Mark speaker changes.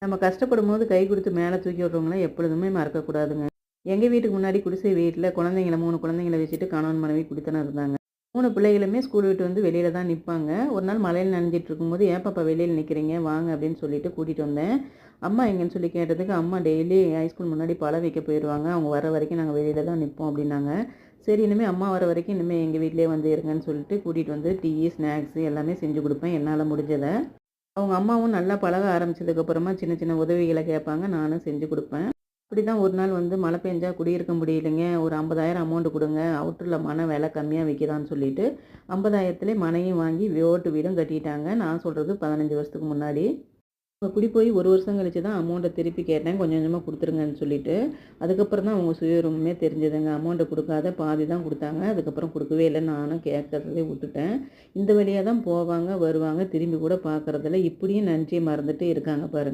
Speaker 1: நம்ம கஷ்டப்படும்போது கை குடுத்து மேல தூக்கி விட்றவங்கள எப்பொழுதுமே மறக்கக்கூடாதுங்க. எங்க வீட்டுக்கு முன்னாடி குடிசை வீட்ல குழந்தைங்கள 3 குழந்தைங்கள வச்சுட்டு கணவன், மனைவி குடித்தனம் இருந்தாங்க. 3 பிள்ளைகளுமே ஸ்கூல் விட்டு வந்து வெளியில தான் நிப்பாங்க. ஒரு நாள் மழையில நனைஞ்சிட்டு இருக்கும்போது, "ஏன் பாப்பா வெளியில நிக்கிறீங்க? வாங்க" அப்படின்னு சொல்லிட்டு கூட்டிட்டு வந்தேன். அம்மா எங்கன்னு சொல்லி கேட்டதுக்கு, "அம்மா டெய்லி ஹைஸ்கூல் முன்னாடி பழம் விக்க போயிருவாங்க. அவங்க வர வரைக்கும் நாங்க வெளியில தான் நிப்போம்" அப்படின்னாங்க. சரி இனிமே அம்மா வர வரைக்கும் இனிமே எங்க வீட்லயே வந்து இருங்கன்னு சொல்லிட்டு கூட்டிட்டு வந்து டீ, ஸ்நாக்ஸ் எல்லாமே செஞ்சு குடுப்பேன் என்னால முடிஞ்சத. அவங்க அம்மாவும் நல்லா பழக ஆரம்பிச்சதுக்கப்புறமா சின்ன சின்ன உதவிகள கேட்பாங்க. நானும் செஞ்சு குடுப்பேன். அப்படிதான் ஒரு நாள் வந்து மழை பெஞ்சா குடியிருக்க முடியலைங்க. ஒரு 50,000 அமௌண்ட் குடுங்க. அவுட்டர்ல மனை விலை கம்மியா விக்குதான்னு சொல்லிட்டு 50,000த்திலே மனையும் வாங்கி ஓட்டு வீடும் கட்டிட்டாங்க. நான் சொல்றது 15 வருஷத்துக்கு முன்னாடி. இப்ப குடி போய் 1 வருஷம் கழிச்சு தான் அமௌண்ட்ட திருப்பி கேட்டேன். கொஞ்சம் கொஞ்சமா குடுத்துருங்கன்னு சொல்லிட்டு. அதுக்கப்புறம் தான் அவங்க சுயரூபமே தெரிஞ்சதுங்க. அமௌண்ட்ட குடுக்காத பாதி தான் குடுத்தாங்க. அதுக்கப்புறம் குடுக்கவே இல்ல. நானும் கேட்கறதே விட்டுட்டேன். இந்த வழியா தான் போவாங்க, வருவாங்க. திரும்பி கூட பார்க்கறதில்ல. இப்படியும் நன்றிய மறந்துட்டு இருக்காங்க பாருங்க.